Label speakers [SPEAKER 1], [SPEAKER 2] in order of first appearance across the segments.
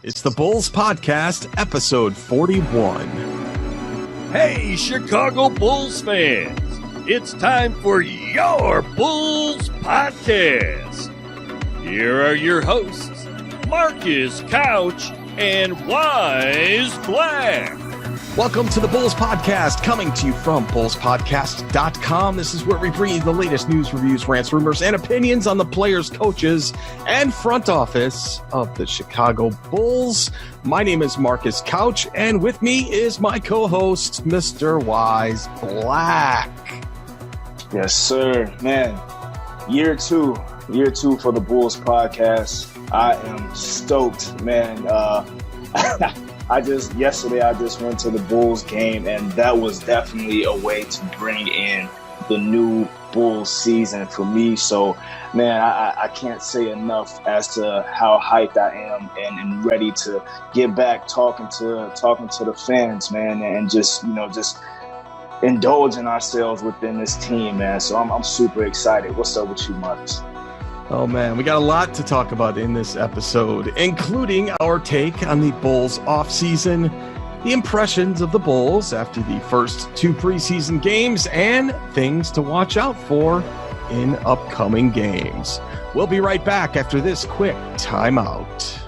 [SPEAKER 1] It's the Bulls Podcast, episode 41.
[SPEAKER 2] Hey, Chicago Bulls fans! It's time for your Bulls Podcast. Here are your hosts, Marcus Couch and Wyse Black.
[SPEAKER 1] Welcome to the Bulls Podcast, coming to you from bullspodcast.com. This is where we bring you the latest news, reviews, rants, rumors, and opinions on the players, coaches, and front office of the Chicago Bulls. My name is Marcus Couch, and with me is my co-host, Mr. Wyse Black.
[SPEAKER 3] Yes, sir. Man, year two for the Bulls Podcast. I am stoked, man. Yesterday I just went to the Bulls game, and that was definitely a way to bring in the new Bulls season for me. So, man, I can't say enough as to how hyped I am and ready to get back talking to the fans, man, and just indulging ourselves within this team, man. So I'm super excited. What's up with you, Marcus?
[SPEAKER 1] Oh, man, we got a lot to talk about in this episode, including our take on the Bulls offseason, the impressions of the Bulls after the first two preseason games, and things to watch out for in upcoming games. We'll be right back after this quick timeout.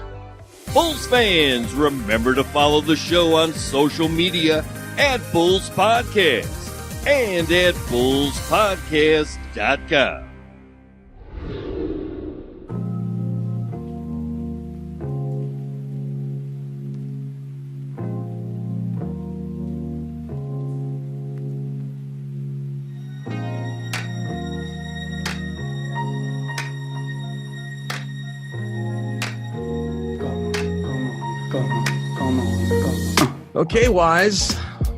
[SPEAKER 2] Bulls fans, remember to follow the show on social media at Bulls Podcast and at bullspodcast.com.
[SPEAKER 1] Okay, Wyse,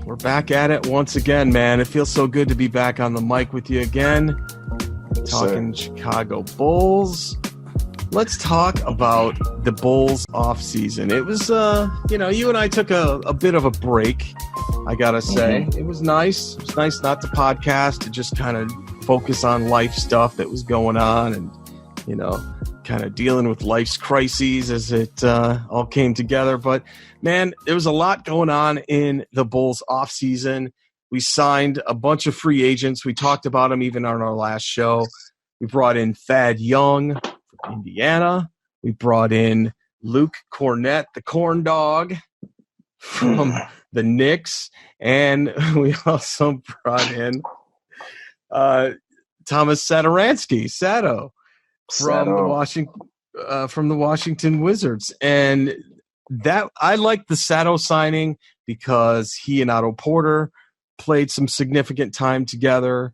[SPEAKER 1] we're back at it once again, man. It feels so good to be back on the mic with you again, talking Chicago Bulls. Let's talk about the Bulls offseason. It was, you and I took a bit of a break, I gotta say. Mm-hmm. It was nice. It was nice not to podcast, to just kind of focus on life stuff that was going on and, kind of dealing with life's crises as it all came together. But, man, there was a lot going on in the Bulls offseason. We signed a bunch of free agents. We talked about them even on our last show. We brought in Thad Young from Indiana. We brought in Luke Cornett, the corn dog, from the Knicks. And we also brought in Thomas Satoransky, from the Washington Wizards. And that I like the Sato signing because he and Otto Porter played some significant time together,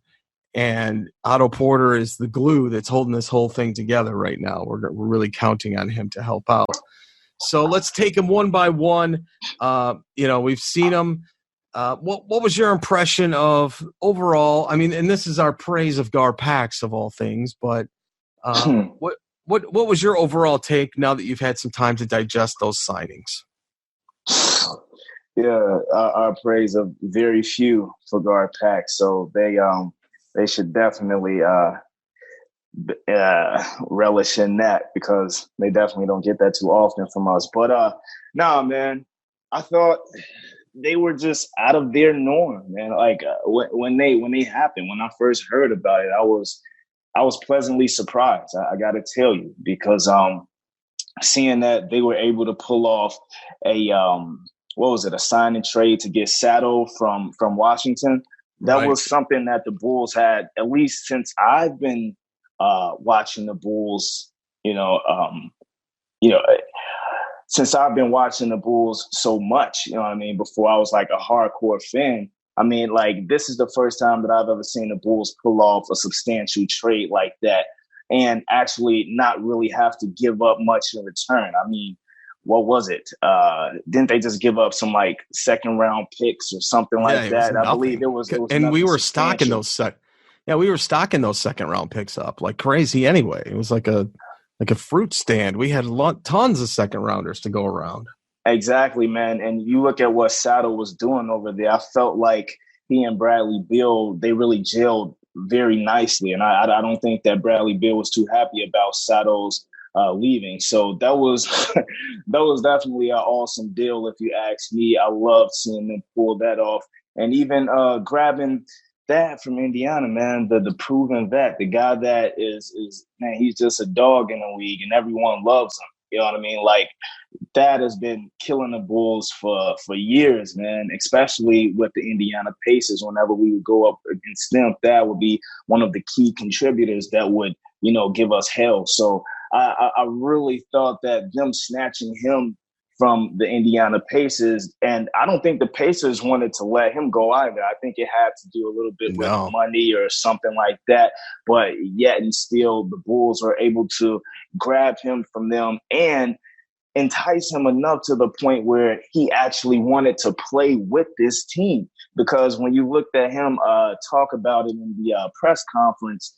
[SPEAKER 1] and Otto Porter is the glue that's holding this whole thing together right now. We're really counting on him to help out. So let's take them one by one. We've seen them. What was your impression of overall? I mean, and this is our praise of Gar Pax of all things, but what was your overall take now that you've had some time to digest those signings?
[SPEAKER 3] Yeah, our praise of very few for Gar Pax, so they should definitely relish in that, because they definitely don't get that too often from us. But man, I thought they were just out of their norm, man. Like when they happened, when I first heard about it, I was pleasantly surprised. I got to tell you, because seeing that they were able to pull off a sign and trade to get Sato from Washington. That was something that the Bulls had, at least since I've been watching the Bulls. Since I've been watching the Bulls so much, you know what I mean. Before I was like a hardcore fan. I mean, like, this is the first time that I've ever seen the Bulls pull off a substantial trade like that and actually not really have to give up much in return. I mean, what was it? Didn't they just give up some like second round picks or something like that? I believe it was
[SPEAKER 1] and we were stocking those we were stocking those second round picks up like crazy anyway. It was like a fruit stand. We had tons of second rounders to go around.
[SPEAKER 3] Exactly, man. And you look at what Sato was doing over there. I felt like he and Bradley Beal, they really gelled very nicely. And I don't think that Bradley Beal was too happy about Sato's leaving. So that was that was definitely an awesome deal, if you ask me. I loved seeing them pull that off, and even grabbing that from Indiana, man, the proven vet, the guy that is man, he's just a dog in the league, and everyone loves him. You know what I mean? Like, that has been killing the Bulls for years, man, especially with the Indiana Pacers. Whenever we would go up against them, that would be one of the key contributors that would, give us hell. So I really thought that them snatching him from the Indiana Pacers, and I don't think the Pacers wanted to let him go either. I think it had to do a little bit with money or something like that. But yet and still, the Bulls were able to grab him from them and entice him enough to the point where he actually wanted to play with this team. Because when you looked at him talk about it in the press conference,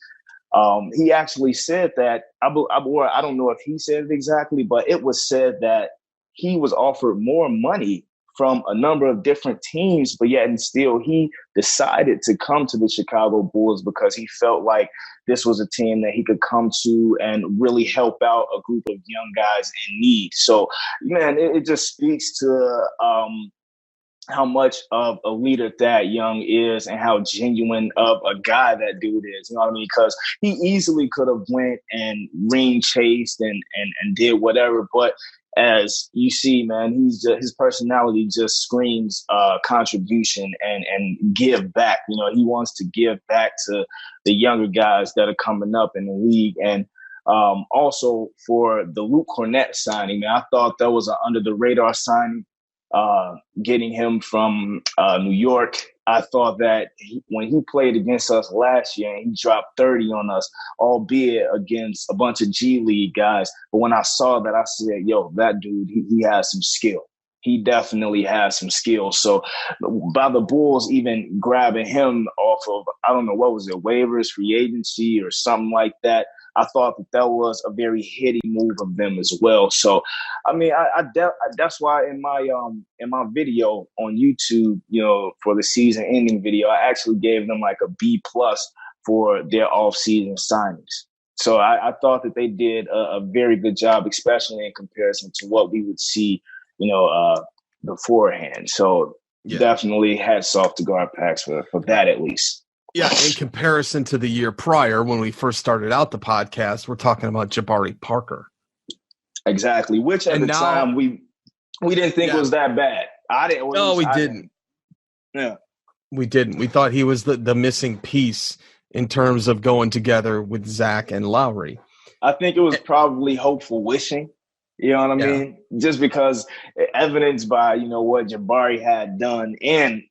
[SPEAKER 3] he actually said that, I don't know if he said it exactly, but it was said that he was offered more money from a number of different teams, but yet and still he decided to come to the Chicago Bulls because he felt like this was a team that he could come to and really help out a group of young guys in need. So, man, it just speaks to how much of a leader that Young is and how genuine of a guy that dude is. You know what I mean? Because he easily could have went and ring chased and did whatever, but as you see, man, his personality just screams contribution and give back. He wants to give back to the younger guys that are coming up in the league. And also for the Luke Cornett signing, man, I thought that was an under the radar signing. Getting him from New York, I thought that when he played against us last year, and he dropped 30 on us, albeit against a bunch of G League guys. But when I saw that, I said, yo, that dude, he has some skill. He definitely has some skill. So by the Bulls even grabbing him off of, I don't know, what was it, waivers, free agency or something like that, I thought that was a very hitty move of them as well. So, I mean, that's why in my video on YouTube, for the season ending video, I actually gave them like a B+ for their offseason signings. So I thought that they did a very good job, especially in comparison to what we would see, beforehand. So definitely hats off to Guard Packs for that at least.
[SPEAKER 1] Yeah, in comparison to the year prior when we first started out the podcast, we're talking about Jabari Parker.
[SPEAKER 3] Exactly, which at the time we didn't think was that bad.
[SPEAKER 1] We didn't.
[SPEAKER 3] Yeah.
[SPEAKER 1] We didn't. We thought he was the missing piece in terms of going together with Zack and Lowry.
[SPEAKER 3] I think it was probably hopeful wishing. You know what I mean? Just because evidenced by, what Jabari had done and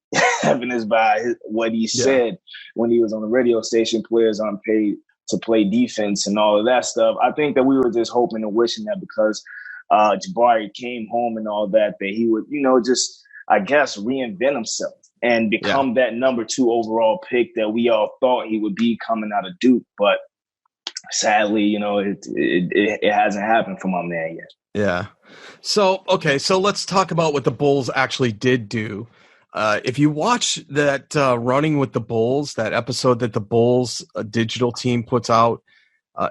[SPEAKER 3] evidenced by what he said when he was on the radio station, players aren't paid to play defense and all of that stuff. I think that we were just hoping and wishing that because Jabari came home and all that he would, just, I guess, reinvent himself and become that number 2 overall pick that we all thought he would be coming out of Duke. But sadly, it hasn't happened for my man yet.
[SPEAKER 1] Yeah. So let's talk about what the Bulls actually did do. If you watch that Running with the Bulls, that episode that the Bulls digital team puts out,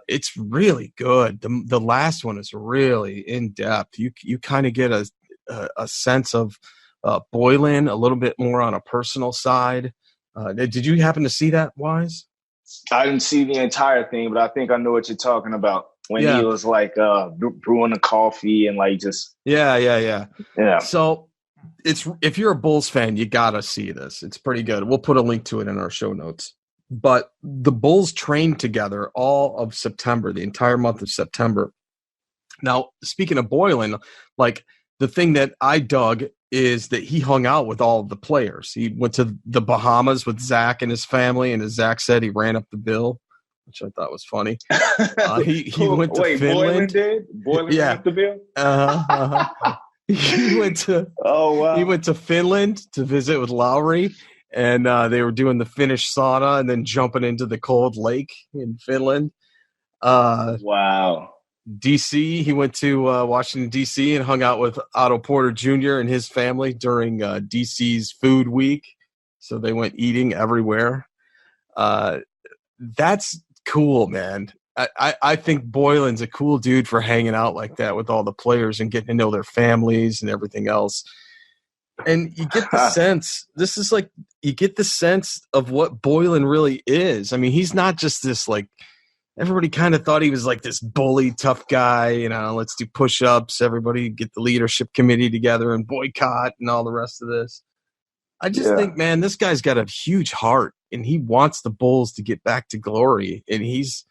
[SPEAKER 1] it's really good. The last one is really in depth. You kind of get a sense of Boylan a little bit more on a personal side. Did you happen to see that, Wyse?
[SPEAKER 3] I didn't see the entire thing, but I think I know what you're talking about. When he was like brewing the coffee and like just
[SPEAKER 1] yeah. So if you're a Bulls fan, you gotta see this. It's pretty good. We'll put a link to it in our show notes. But the Bulls trained together all of September, the entire month of September. Now, speaking of Boylan, like the thing that I dug is that he hung out with all of the players. He went to the Bahamas with Zack and his family, and as Zack said, he ran up the bill, which I thought was funny. He went to Finland.
[SPEAKER 3] Boylan did? Boylan ran up the bill?
[SPEAKER 1] He went to Finland to visit with Lowry, and they were doing the Finnish sauna and then jumping into the cold lake in Finland.
[SPEAKER 3] Wow.
[SPEAKER 1] DC, he went to Washington, D.C. and hung out with Otto Porter Jr. and his family during D.C.'s food week. So they went eating everywhere. That's cool, man. I think Boylen's a cool dude for hanging out like that with all the players and getting to know their families and everything else. And you get the sense, you get the sense of what Boylen really is. I mean, he's not just this, like, everybody kind of thought he was like this bully, tough guy, let's do push-ups, everybody get the leadership committee together and boycott and all the rest of this. I just think, man, this guy's got a huge heart, and he wants the Bulls to get back to glory. And he's,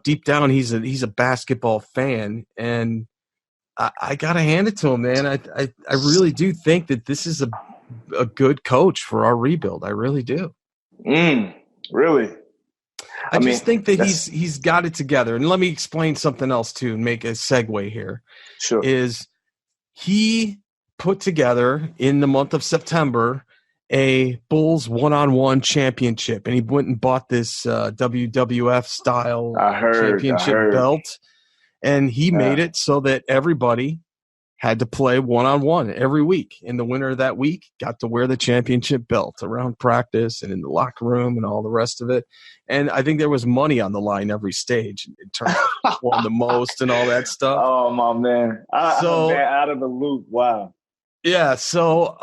[SPEAKER 1] deep down, he's a basketball fan, and I gotta hand it to him, man. I really do think that this is a good coach for our rebuild. I really do.
[SPEAKER 3] Really?
[SPEAKER 1] I just think that he's got it together. And let me explain something else too, and make a segue here.
[SPEAKER 3] Sure.
[SPEAKER 1] Is he put together in the month of September a Bulls one-on-one championship, and he went and bought this WWF style championship belt, and he made it so that everybody had to play one-on-one every week. And the winner of that week got to wear the championship belt around practice and in the locker room and all the rest of it. And I think there was money on the line every stage in terms of who won the most and all that stuff.
[SPEAKER 3] Oh, my man. I'm out of the loop. Wow.
[SPEAKER 1] Yeah, so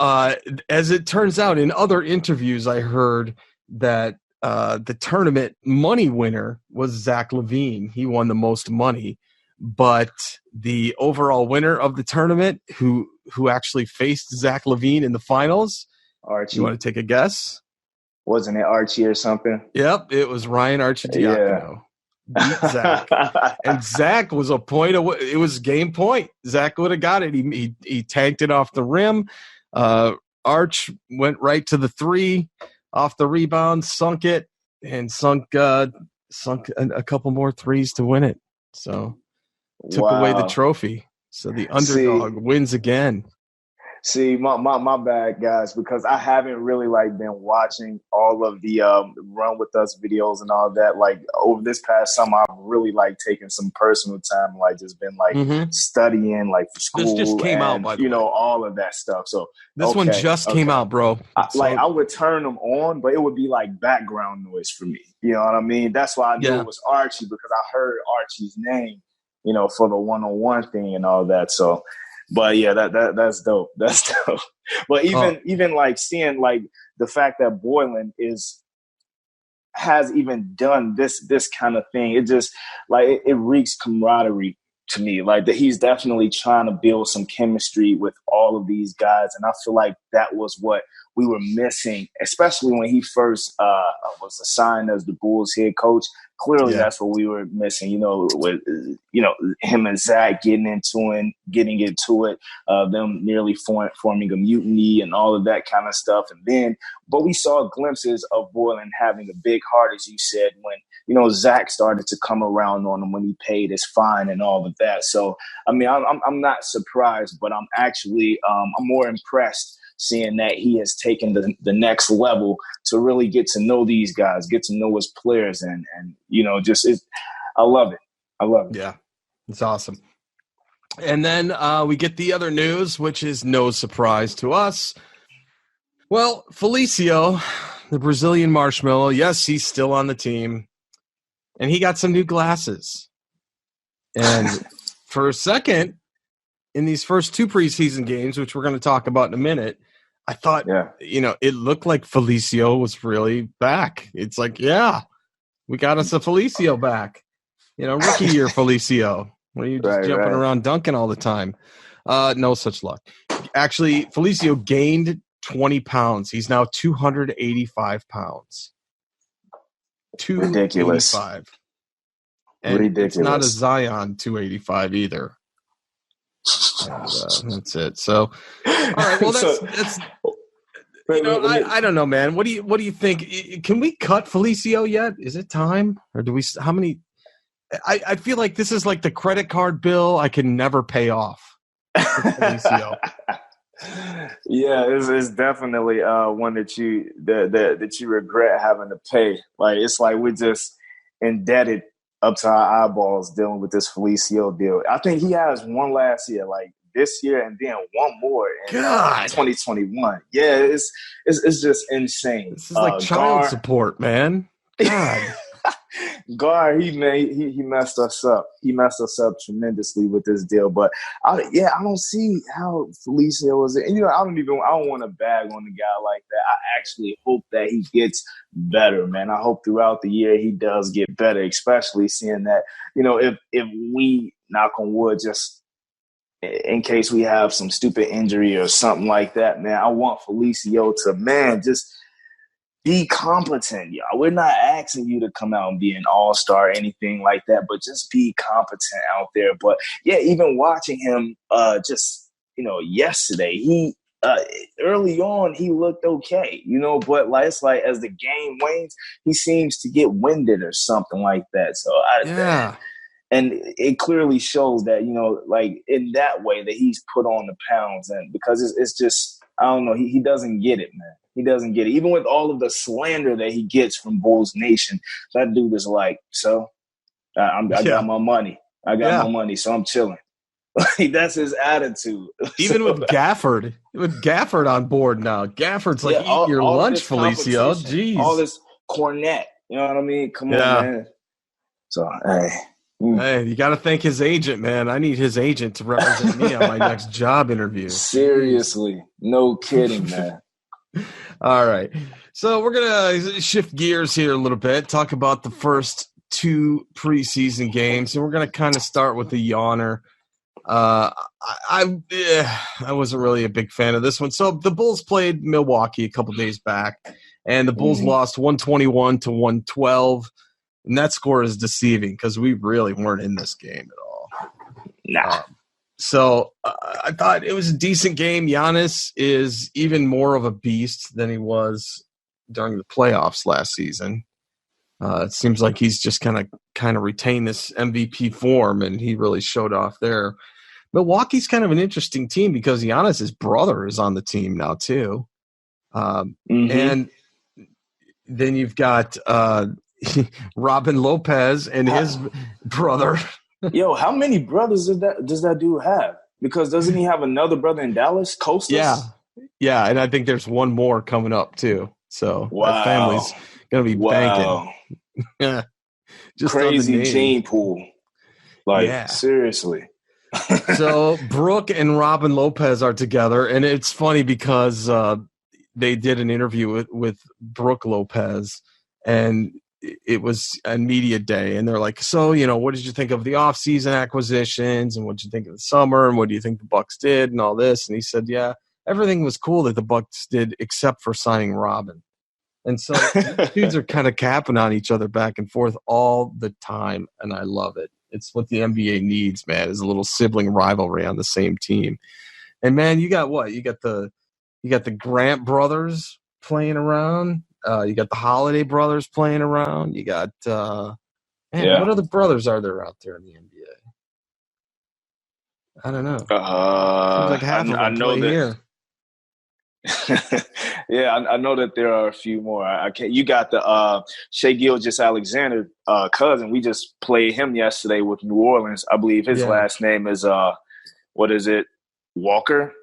[SPEAKER 1] as it turns out, in other interviews, I heard that the tournament money winner was Zach LaVine. He won the most money. But the overall winner of the tournament, who actually faced Zach LaVine in the finals,
[SPEAKER 3] Archie.
[SPEAKER 1] You want to take a guess?
[SPEAKER 3] Wasn't it Archie or something?
[SPEAKER 1] Yep, it was Ryan Arcidiacono. Beat Zach. And Zach was a point away. It was game point. Zach would have got it. He tanked it off the rim. Arch went right to the three, off the rebound, sunk it, and sunk a couple more threes to win it. So took away the trophy. So the underdog wins again.
[SPEAKER 3] See, my bad, guys, because I haven't really been watching all of the Run With Us videos and all that. Like over this past summer, I've really taken some personal time, just been studying for school.
[SPEAKER 1] This just came out, by the way.
[SPEAKER 3] All of that stuff. So
[SPEAKER 1] this one just came out, bro.
[SPEAKER 3] I would turn them on, but it would be background noise for me. You know what I mean? That's why I knew it was Archie, because I heard Archie's name, for the one-on-one thing and all that. So. But yeah, that's dope. That's dope. But even seeing the fact that Boylen has even done this kind of thing, it just it reeks camaraderie to me. That he's definitely trying to build some chemistry with all of these guys, and I feel like that was what we were missing, especially when he first was assigned as the Bulls head coach. Clearly, that's what we were missing. With him and Zack getting into it, them nearly forming a mutiny and all of that kind of stuff. But we saw glimpses of Boylen having a big heart, as you said, when Zack started to come around on him when he paid his fine and all of that. So I mean, I'm not surprised, but I'm actually I'm more impressed seeing that he has taken the next level to really get to know these guys, get to know his players, and I love it. I love it.
[SPEAKER 1] Yeah, it's awesome. And then we get the other news, which is no surprise to us. Well, Felicio, the Brazilian marshmallow, yes, he's still on the team, and he got some new glasses. And for a second, in these first two preseason games, which we're going to talk about in a minute, I thought, it looked like Felicio was really back. It's we got us a Felicio back. Rookie year Felicio. When you just jumping around dunking all the time. No such luck. Actually, Felicio gained 20 pounds. He's now 285 pounds.
[SPEAKER 3] Ridiculous.
[SPEAKER 1] And
[SPEAKER 3] ridiculous.
[SPEAKER 1] It's not a Zion 285 either. And, that's it. So, all right. Well, that's I don't know, man. What do you think? Can we cut Felicio yet? Is it time, or do we? How many? I feel like this is like the credit card bill I can never pay off. Felicio.
[SPEAKER 3] Yeah, it's definitely one that you regret having to pay. It's like we're just indebted up to our eyeballs dealing with this Felicio deal. I think he has one last year, this year, and then one more in 2021. Yeah, it's just insane.
[SPEAKER 1] This is like child support, man. God.
[SPEAKER 3] Gar, he messed us up. He messed us up tremendously with this deal. But I don't see how Felicio was. And I don't want to bag on the guy like that. I actually hope that he gets better, man. I hope throughout the year he does get better, especially seeing that if we, knock on wood, just in case we have some stupid injury or something like that, man. I want Felicio to just be competent, y'all. We're not asking you to come out and be an all-star or anything like that, but just be competent out there. But yeah, even watching him yesterday, he early on he looked okay, but it's like as the game wanes, he seems to get winded or something like that. So and it clearly shows that, in that way that he's put on the pounds, and because it's just, I don't know, he doesn't get it, man. He doesn't get it. Even with all of the slander that he gets from Bulls Nation, that dude is like, so I got my money. I got my money, so I'm chilling. That's his attitude.
[SPEAKER 1] Even with Gafford on board now. Gafford's like, eat your lunch, Felicio. Jeez.
[SPEAKER 3] All this Cornett. You know what I mean? Come on, man. So, hey.
[SPEAKER 1] Hey, you got to thank his agent, man. I need his agent to represent me on my next job interview.
[SPEAKER 3] Seriously. No kidding, man.
[SPEAKER 1] All right. So we're going to shift gears here a little bit, talk about the first two preseason games, and we're going to kind of start with the yawner. I wasn't really a big fan of this one. So the Bulls played Milwaukee a couple days back, and the Bulls lost 121-112. And that score is deceiving because we really weren't in this game at all.
[SPEAKER 3] Nah.
[SPEAKER 1] So I thought it was a decent game. Giannis is even more of a beast than he was during the playoffs last season. It seems like he's just kind of retained this MVP form, and he really showed off there. Milwaukee's kind of an interesting team because Giannis's brother is on the team now too. And then you've got Robin Lopez and his brother.
[SPEAKER 3] Yo, how many brothers does that dude have? Because doesn't he have another brother in Dallas, Costas?
[SPEAKER 1] Yeah, and I think there's one more coming up too. So that family's gonna be banking. Yeah, just
[SPEAKER 3] crazy gene pool. Seriously.
[SPEAKER 1] So Brooke and Robin Lopez are together, and it's funny because they did an interview with Brooke Lopez, and it was a media day, and they're like, so, what did you think of the offseason acquisitions, and what did you think of the summer, and what do you think the Bucks did, and all this? And he said, yeah, everything was cool that the Bucks did except for signing Robin. And so dudes are kind of capping on each other back and forth all the time, and I love it. It's what the NBA needs, man, is a little sibling rivalry on the same team. And, man, you got what? You got the Grant brothers playing around. You got the Holiday brothers playing around. You got what other brothers are there out there in the NBA? I don't know. Seems like half of them play here.
[SPEAKER 3] Yeah, I know that there are a few more. You got the Shai Gilgeous-Alexander cousin. We just played him yesterday with New Orleans. I believe his last name is Walker,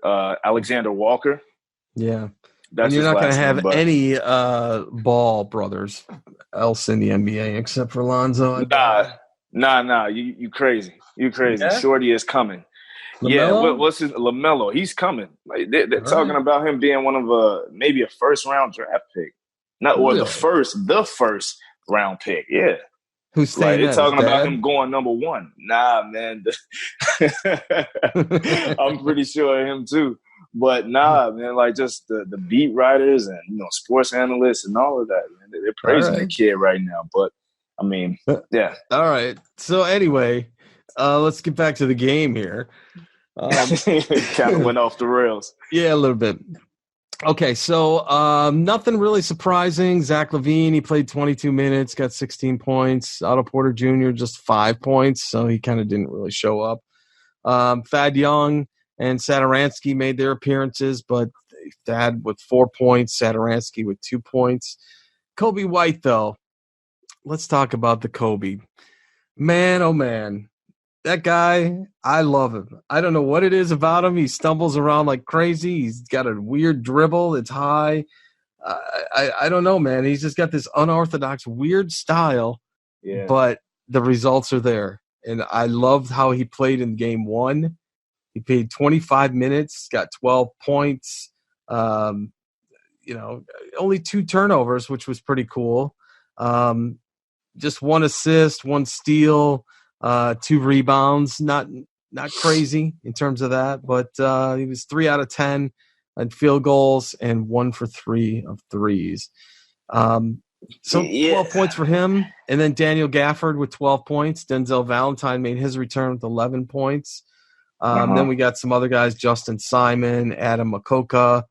[SPEAKER 3] Alexander Walker.
[SPEAKER 1] Yeah. And you're not going to have any Ball brothers else in the NBA except for Lonzo.
[SPEAKER 3] Nah. You crazy. You crazy. Yeah? Shorty is coming.
[SPEAKER 1] LaMelo?
[SPEAKER 3] Yeah. What's his LaMelo? He's coming. Like they're talking about him being one of maybe a first-round draft pick. The first round pick. Yeah.
[SPEAKER 1] Who's saying
[SPEAKER 3] they're talking about him going number one. Nah, man. I'm pretty sure of him too. But nah, man, just the beat writers and sports analysts and all of that, man, they're praising the kid right now. But I mean, yeah.
[SPEAKER 1] All right. So anyway, let's get back to the game here.
[SPEAKER 3] Kind of went off the rails.
[SPEAKER 1] Yeah, a little bit. Okay, so nothing really surprising. Zach LaVine, he played 22 minutes, got 16 points. Otto Porter Jr. just 5 points, so he kind of didn't really show up. Thad Young and Satoransky made their appearances, but Thad with 4 points, Satoransky with 2 points. Kobe White, though, let's talk about the Kobe. Man, oh man, that guy, I love him. I don't know what it is about him. He stumbles around like crazy. He's got a weird dribble. It's high. I don't know, man. He's just got this unorthodox, weird style.
[SPEAKER 3] Yeah.
[SPEAKER 1] but the results are there. And I loved how he played in game one. He played 25 minutes, got 12 points, only 2 turnovers, which was pretty cool. Just 1 assist, 1 steal, 2 rebounds. Not crazy in terms of that, but he was 3 out of 10 on field goals and 1 for 3 of threes. So 12 points for him. And then Daniel Gafford with 12 points. Denzel Valentine made his return with 11 points. Then we got some other guys, Justin Simon, Adam Makoka,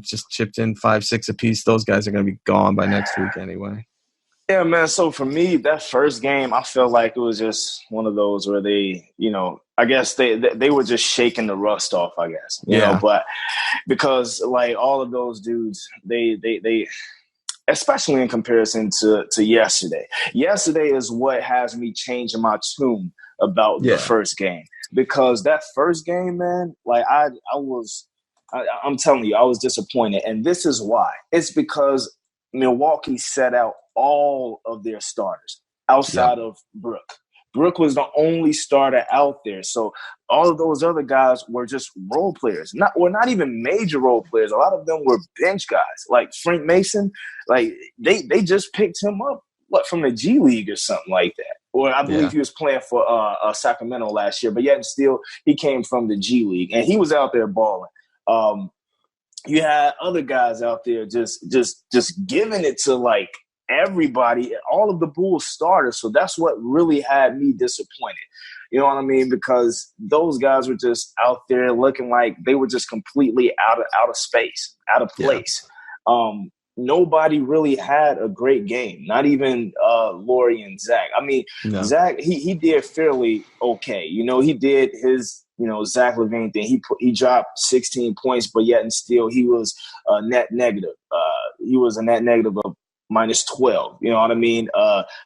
[SPEAKER 1] just chipped in 5-6 apiece. Those guys are going to be gone by next week anyway.
[SPEAKER 3] Yeah, man. So for me, that first game, I felt like it was just one of those where they, I guess they were just shaking the rust off, I guess, you know, but because like all of those dudes, they especially in comparison to yesterday. Yesterday is what has me changing my tune about the first game, because that first game, man, like I'm telling you, I was disappointed. And this is why. It's because Milwaukee set out all of their starters outside of Brook. Brook was the only starter out there. So all of those other guys were just role players. Not even major role players. A lot of them were bench guys. Like Frank Mason, like they just picked him up, from the G League or something like that. Or I believe he was playing for Sacramento last year, but yet still he came from the G League and he was out there balling. You had other guys out there just giving it to like everybody, all of the Bulls starters. So that's what really had me disappointed. You know what I mean? Because those guys were just out there looking like they were just completely out of space, out of place. Nobody really had a great game. Not even Laurie and Zack. I mean, Zack, he did fairly okay. You know, he did his Zach LaVine thing. He dropped 16 points, but yet and still he was a net negative. He was a net negative of -12. You know what I mean?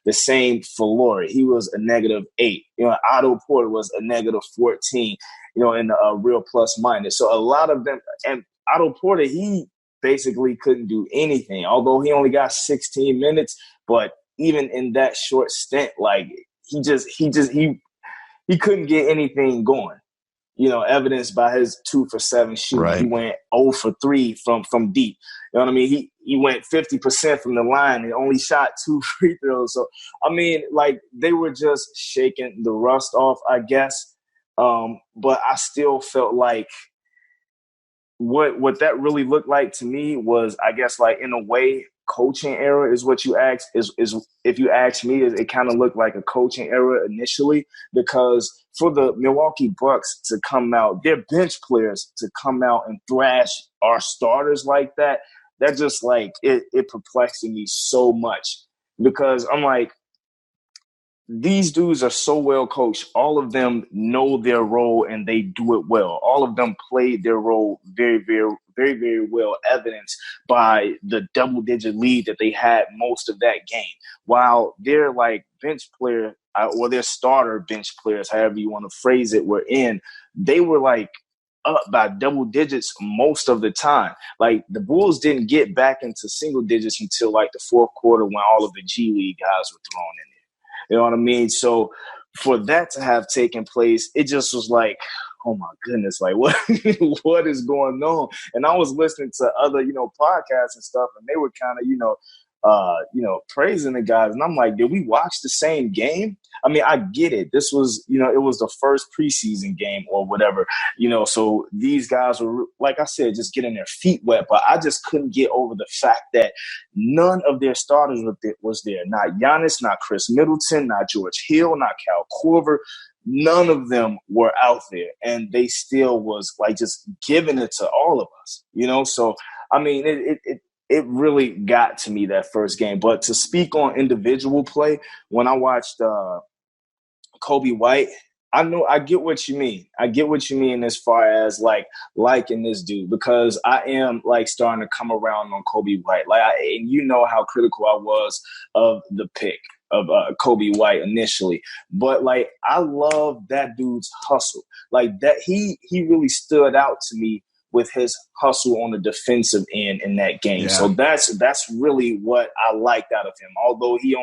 [SPEAKER 3] The same for Laurie. He was a -8. Otto Porter was a -14. In a real plus minus. So a lot of them, and Otto Porter, he basically couldn't do anything. Although he only got 16 minutes, but even in that short stint, like he couldn't get anything going. Evidenced by his 2 for 7 shoot. Right. He went 0 for 3 from deep. You know what I mean? He went 50% from the line and only shot 2 free throws. So, I mean, like they were just shaking the rust off, I guess. But I still felt like what that really looked like to me was, I guess, like in a way, coaching error is what you asked. Is if you ask me, it kind of looked like a coaching error initially, because for the Milwaukee Bucks to come out, their bench players to come out and thrash our starters like that just like it perplexed me so much, because I'm like, these dudes are so well coached. All of them know their role and they do it well. All of them played their role very, very, very, very well, evidenced by the double-digit lead that they had most of that game. While their like bench player or their starter bench players, however you want to phrase it, they were like up by double digits most of the time. Like the Bulls didn't get back into single digits until like the fourth quarter when all of the G League guys were thrown in there. You know what I mean? So for that to have taken place, it just was like, oh my goodness, like what what is going on? And I was listening to other, podcasts and stuff, and they were kind of, praising the guys. And I'm like, did we watch the same game? I mean, I get it. This was, it was the first preseason game or whatever, so these guys were, like I said, just getting their feet wet. But I just couldn't get over the fact that none of their starters was there. Not Giannis, not Chris Middleton, not George Hill, not Kyle Korver. None of them were out there. And they still was like just giving it to all of us, So, I mean, it really got to me that first game. But to speak on individual play, when I watched Kobe White, I get what you mean. I get what you mean as far as like liking this dude, because I am like starting to come around on Kobe White. Like, and how critical I was of the pick of Kobe White initially, but like I love that dude's hustle. Like that, he really stood out to me with his hustle on the defensive end in that game.
[SPEAKER 1] Yeah.
[SPEAKER 3] So that's really what I liked out of him. Although he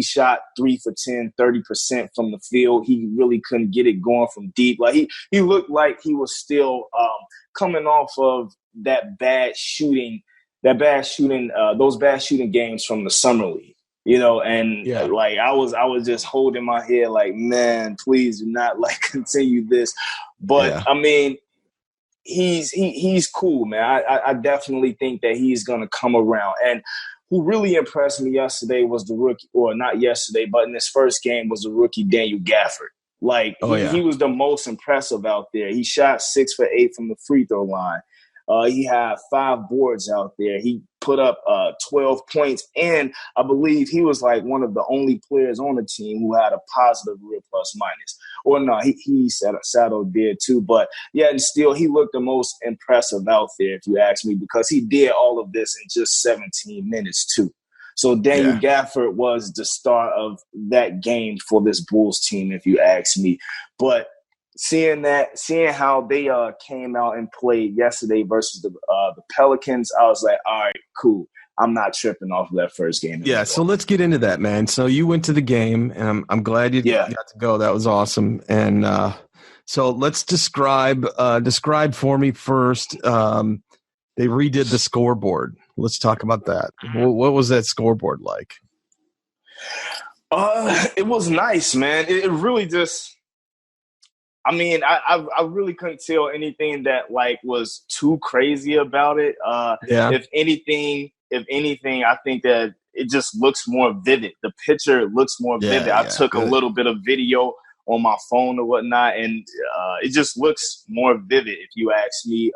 [SPEAKER 3] shot 3 for 10, 30% from the field, he really couldn't get it going from deep. Like he looked like he was still coming off of those bad shooting games from the summer league. And like I was just holding my head like, man, please do not like continue this. But I mean, he's cool, man. I definitely think that he's gonna come around. And who really impressed me yesterday was the rookie, or not yesterday, but in his first game was the rookie Daniel Gafford. Like he was the most impressive out there. He shot 6 for 8 from the free throw line. He had 5 boards out there. He put up 12 points, and I believe he was like one of the only players on the team who had a positive real plus minus. Or no, he Sato did too, but yeah, and still he looked the most impressive out there, if you ask me, because he did all of this in just 17 minutes too. So Daniel Gafford was the star of that game for this Bulls team, if you ask me. But seeing how they came out and played yesterday versus the Pelicans, I was like, all right, cool. I'm not tripping off of that first game.
[SPEAKER 1] Yeah, so let's get into that, man. So you went to the game, and I'm glad you got to go. That was awesome. And so let's describe for me first. They redid the scoreboard. Let's talk about that. What was that scoreboard like?
[SPEAKER 3] It was nice, man. It really just – I mean, I really couldn't tell anything that like was too crazy about it. If anything, I think that it just looks more vivid. The picture looks more vivid. I took a little bit of video on my phone or whatnot, and it just looks more vivid, if you ask me.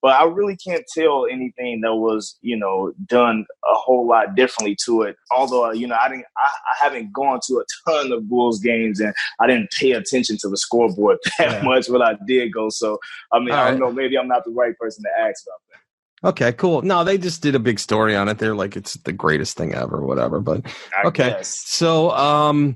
[SPEAKER 3] But I really can't tell anything that was, done a whole lot differently to it. Although, I haven't gone to a ton of Bulls games, and I didn't pay attention to the scoreboard that much when I did go. So, I mean, I don't know. Maybe I'm not the right person to ask about that.
[SPEAKER 1] Okay, cool. No, they just did a big story on it. They're like, it's the greatest thing ever, whatever. But okay, so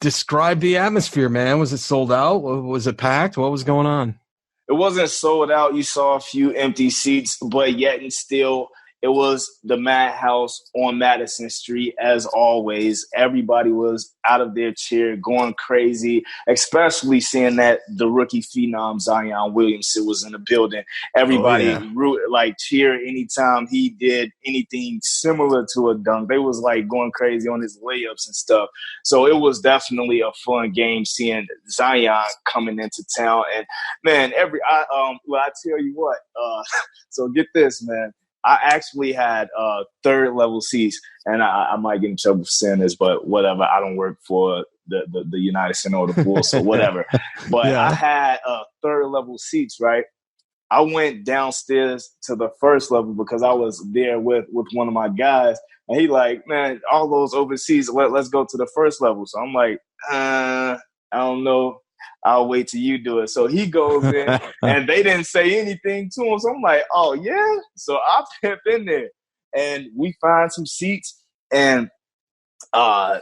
[SPEAKER 1] describe the atmosphere, man. Was it sold out? Was it packed? What was going on?
[SPEAKER 3] It wasn't sold out. You saw a few empty seats, but yet and still, it was the Madhouse on Madison Street as always. Everybody was out of their chair, going crazy, especially seeing that the rookie phenom Zion Williamson was in the building. Everybody cheered anytime he did anything similar to a dunk. They was like going crazy on his layups and stuff. So it was definitely a fun game seeing Zion coming into town. And man, I tell you what. So get this, man. I actually had third level seats, and I might get in trouble for saying this, but whatever. I don't work for the United Center or the Bulls, so whatever. But I had third level seats, right? I went downstairs to the first level because I was there with one of my guys, and he like, man, all those overseas, let's go to the first level. So I'm like, I don't know. I'll wait till you do it. So he goes in, and they didn't say anything to him. So I'm like, oh, yeah? So I pimp in there, and we find some seats, and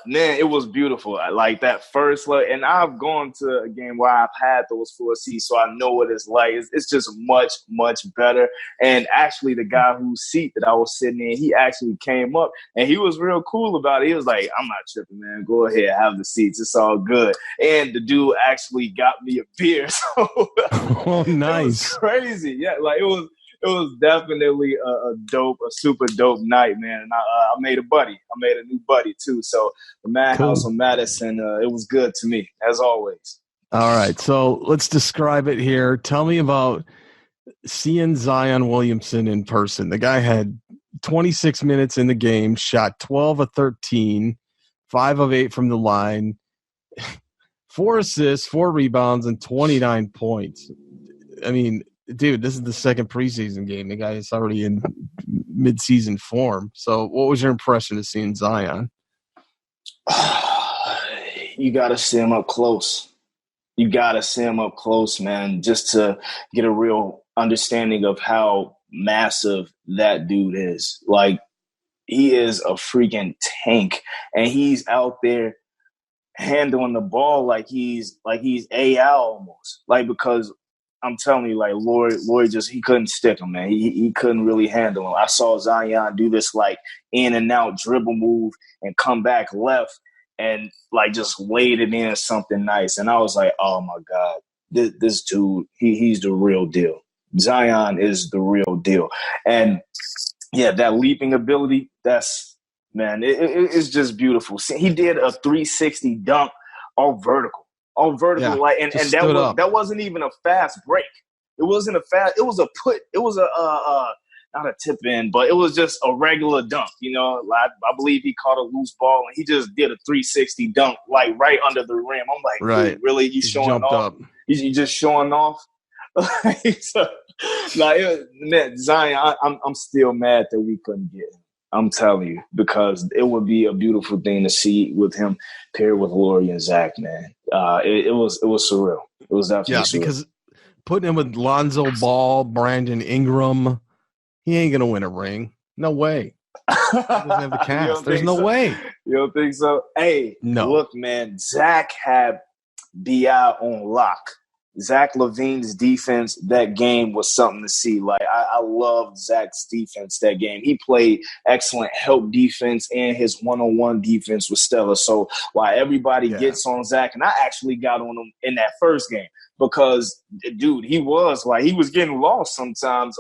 [SPEAKER 3] man, it was beautiful. I like that first look. And I've gone to a game where I've had those 4 seats, so I know what it's like. It's just much, much better. And actually, the guy whose seat that I was sitting in, he actually came up, and he was real cool about it. He was like, I'm not tripping, man. Go ahead, have the seats. It's all good. And the dude actually got me a beer. So
[SPEAKER 1] oh, nice.
[SPEAKER 3] It was crazy. Yeah, like it was definitely a super dope night, man. And I made a buddy. I made a new buddy, too. So the Madhouse on Madison, it was good to me, as always.
[SPEAKER 1] All right. So let's describe it here. Tell me about seeing Zion Williamson in person. The guy had 26 minutes in the game, shot 12 of 13, 5 of 8 from the line, 4 assists, 4 rebounds, and 29 points. I mean, dude, this is the second preseason game. The guy is already in mid-season form. So what was your impression of seeing Zion?
[SPEAKER 3] You got to see him up close. You got to see him up close, man, just to get a real understanding of how massive that dude is. Like, he is a freaking tank, and he's out there handling the ball like he's AL almost. Like, because I'm telling you, like Lloyd just he couldn't stick him, man. He couldn't really handle him. I saw Zion do this like in and out dribble move and come back left and like just laid it in something nice. And I was like, oh my God, this dude, he's the real deal. Zion is the real deal. And yeah, that leaping ability, that's, man, it's just beautiful. See, he did a 360 dunk all vertical.
[SPEAKER 1] Yeah,
[SPEAKER 3] like, and that wasn't even a fast break. It wasn't a fast. It was a put. It was a not a tip in, but it was just a regular dunk. You know, I believe he caught a loose ball and he just did a 360 dunk like right under the rim. I'm like,
[SPEAKER 1] right,
[SPEAKER 3] dude, really? You showing off?
[SPEAKER 1] Up.
[SPEAKER 3] You just showing off? So, man, Zion, I'm still mad that we couldn't get him. I'm telling you, because it would be a beautiful thing to see with him paired with Laurie and Zack, man. It was surreal. It was definitely surreal.
[SPEAKER 1] Because putting him with Lonzo Ball, Brandon Ingram, he ain't gonna win a ring. No way. He doesn't have the cast. There's no way.
[SPEAKER 3] You don't think so? Hey,
[SPEAKER 1] no.
[SPEAKER 3] Look, man, Zack had BI on lock. Zach LaVine's defense, that game was something to see. Like, I loved Zach's defense that game. He played excellent help defense, and his one-on-one defense was stellar. So while everybody gets on Zach, and I actually got on him in that first game because, dude, he was getting lost sometimes.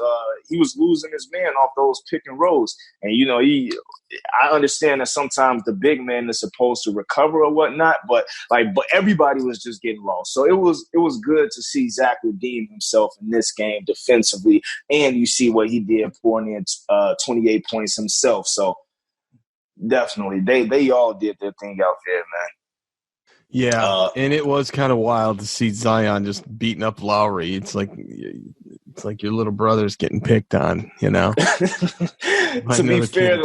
[SPEAKER 3] He was losing his man off those pick and rolls. And, you know, I understand that sometimes the big man is supposed to recover or whatnot, but everybody was just getting lost. So it was good to see Zack redeem himself in this game defensively, and you see what he did pouring in 28 points himself. So definitely, they all did their thing out there, man.
[SPEAKER 1] Yeah, and it was kind of wild to see Zion just beating up Lowry. It's like your little brother's getting picked on, you know.
[SPEAKER 3] To be fair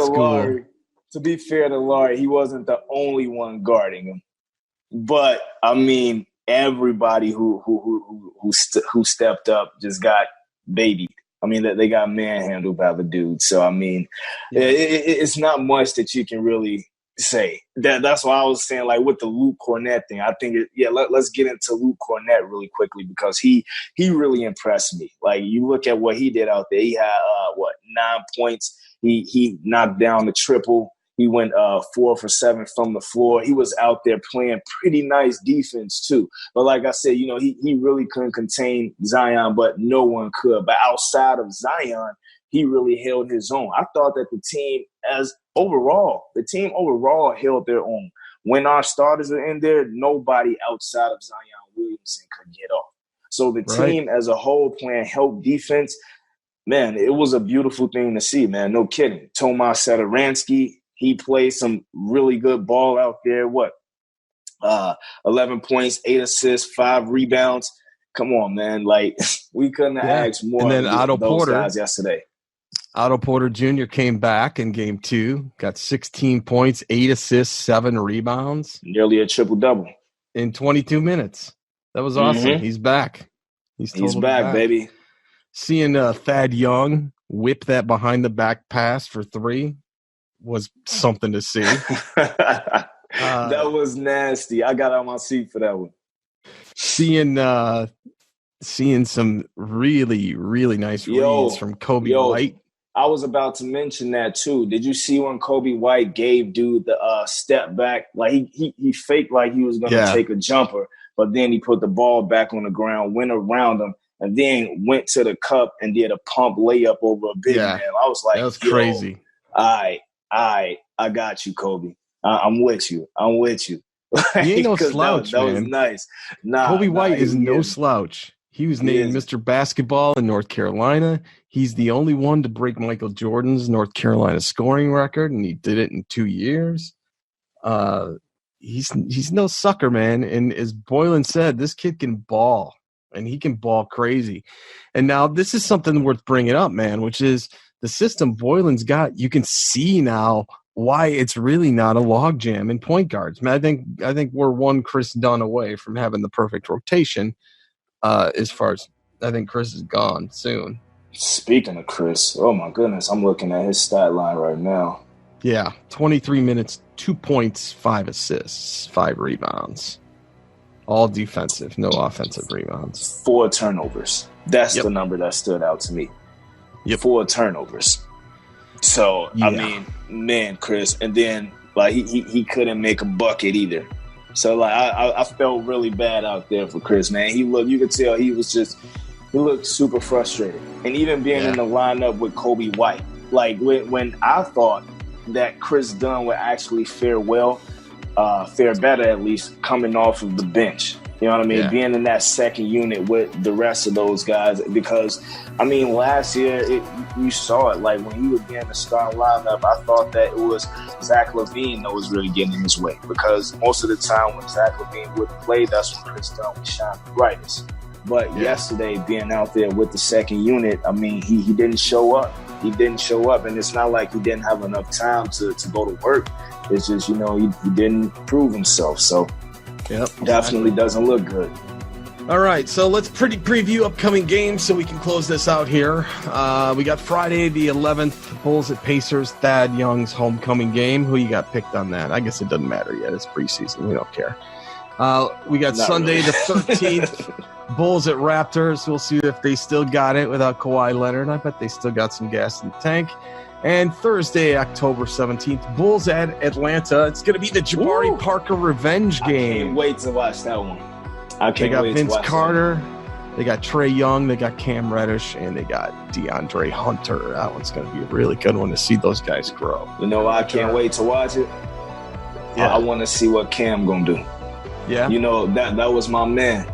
[SPEAKER 3] to Laurie, he wasn't the only one guarding him. But I mean, everybody who stepped up just got babied. I mean, they got manhandled by the dude. So I mean, it's not much that you can really say. That's why I was saying, like, with the Luke Cornett thing, I think let's get into Luke Cornett really quickly, because he really impressed me. Like, you look at what he did out there. He had 9 points. He knocked down the triple. He went 4 for 7 from the floor. He was out there playing pretty nice defense too. But like I said, you know, he really couldn't contain Zion, but no one could. But outside of Zion, he really held his own. I thought that the team overall held their own. When our starters are in there, nobody outside of Zion Williamson could get off. So the team as a whole playing help defense, man, it was a beautiful thing to see, man. No kidding. Tomas Satoransky, he played some really good ball out there. 11 points, 8 assists, 5 rebounds. Come on, man. Like, we couldn't have asked more.
[SPEAKER 1] And then Otto Porter
[SPEAKER 3] guys yesterday.
[SPEAKER 1] Otto Porter Jr. came back in game 2, got 16 points, 8 assists, 7 rebounds.
[SPEAKER 3] Nearly a triple-double.
[SPEAKER 1] In 22 minutes. That was awesome. Mm-hmm. He's back. He's back,
[SPEAKER 3] baby.
[SPEAKER 1] Seeing Thad Young whip that behind-the-back pass for 3 was something to see.
[SPEAKER 3] That was nasty. I got on my seat for that one.
[SPEAKER 1] Seeing some really, really nice reads from Kobe White.
[SPEAKER 3] I was about to mention that too. Did you see when Kobe White gave dude the step back? Like, he faked like he was going to take a jumper, but then he put the ball back on the ground, went around him, and then went to the cup and did a pump layup over a big man. I was like,
[SPEAKER 1] that was crazy.
[SPEAKER 3] I got you, Kobe. I'm with you.
[SPEAKER 1] He ain't no slouch,
[SPEAKER 3] that
[SPEAKER 1] man.
[SPEAKER 3] was nice.
[SPEAKER 1] Kobe White is no slouch. He was named Mr. Basketball in North Carolina. He's the only one to break Michael Jordan's North Carolina scoring record, and he did it in 2 years. He's no sucker, man. And as Boylan said, this kid can ball, and he can ball crazy. And now this is something worth bringing up, man, which is the system Boylan's got. You can see now why it's really not a logjam in point guards. Man, I think we're one Chris Dunn away from having the perfect rotation. As far as I think Chris is gone soon.
[SPEAKER 3] Speaking of Chris, oh my goodness, I'm looking at his stat line right now.
[SPEAKER 1] Yeah, 23 minutes, 2 points, 5 assists, 5 rebounds. All defensive, no offensive rebounds.
[SPEAKER 3] 4 turnovers. That's the number that stood out to me. 4 turnovers. So, I mean, man, Chris, and then like he couldn't make a bucket either. So like I felt really bad out there for Chris, man. You could tell he looked super frustrated. And even being in the lineup with Kobe White, like when I thought that Chris Dunn would actually fare better at least coming off of the bench. You know what I mean? Yeah. Being in that second unit with the rest of those guys. Because, I mean, last year, you saw it. Like, when he was getting the starting lineup, I thought that it was Zach LaVine that was really getting in his way. Because most of the time when Zach LaVine would play, that's when Chris Dunn would shine the brightest. But yesterday, being out there with the second unit, I mean, he didn't show up. He didn't show up. And it's not like he didn't have enough time to go to work. It's just, he didn't prove himself. So, definitely doesn't look good.
[SPEAKER 1] All right, so let's preview upcoming games so we can close this out here. We got Friday the 11th, Bulls at Pacers, Thad Young's homecoming game. Who you got picked on that? I guess it doesn't matter yet. It's preseason. We don't care. We got
[SPEAKER 3] Not
[SPEAKER 1] Sunday
[SPEAKER 3] really.
[SPEAKER 1] the 13th, Bulls at Raptors. We'll see if they still got it without Kawhi Leonard. I bet they still got some gas in the tank. And Thursday, October 17th, Bulls at Atlanta. It's going to be the Jabari Parker revenge game.
[SPEAKER 3] I can't wait to watch that one.
[SPEAKER 1] They got Vince Carter, they got Trae Young, they got Cam Reddish, and they got DeAndre Hunter. That one's going to be a really good one to see those guys grow.
[SPEAKER 3] You know, I can't wait to watch it. I want to see what Cam going to do.
[SPEAKER 1] Yeah.
[SPEAKER 3] You know, that was my man.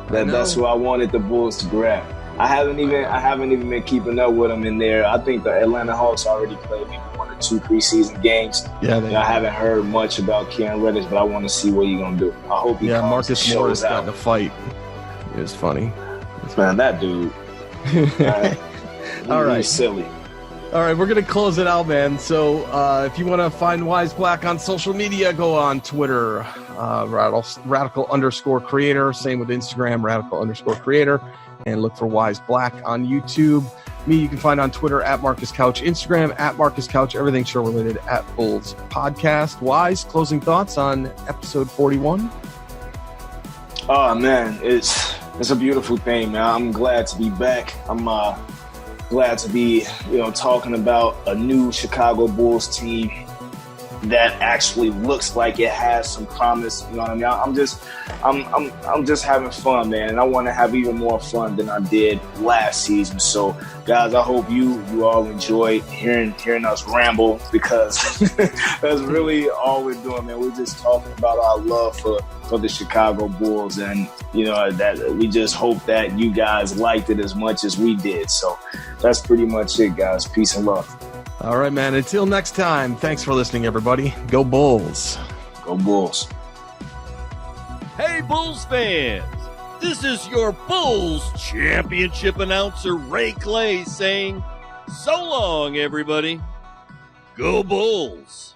[SPEAKER 3] That's who I wanted the Bulls to grab. I haven't even been keeping up with them in there. I think the Atlanta Hawks already played maybe 1 or 2 preseason games.
[SPEAKER 1] Yeah,
[SPEAKER 3] I haven't heard much about Cam Reddish, but I want to see what he's gonna do. I hope he
[SPEAKER 1] Marcus Morris got in a fight. It was funny.
[SPEAKER 3] Man, that dude.
[SPEAKER 1] All right,
[SPEAKER 3] he's silly.
[SPEAKER 1] All right, we're going to close it out, man. So if you want to find Wyse Black on social media, go on Twitter, radical_creator. Same with Instagram, radical_creator. And look for Wyse Black on YouTube. Me, you can find on Twitter at Marcus Couch, Instagram at Marcus Couch, everything show related at Bulls Podcast. Wyse, closing thoughts on episode 41?
[SPEAKER 3] Oh, man, it's a beautiful thing, man. I'm glad to be back. I'm glad to be, talking about a new Chicago Bulls team that actually looks like it has some promise. You know what I mean? I'm just having fun, man, and I want to have even more fun than I did last season. So, guys, I hope you all enjoyed hearing us ramble, because that's really all we're doing, man. We're just talking about our love for the Chicago Bulls, and that we just hope that you guys liked it as much as we did. So that's pretty much it, guys. Peace and love.
[SPEAKER 1] All right, man. Until next time, thanks for listening, everybody. Go Bulls.
[SPEAKER 3] Go Bulls.
[SPEAKER 2] Hey, Bulls fans. This is your Bulls championship announcer, Ray Clay, saying so long, everybody. Go Bulls.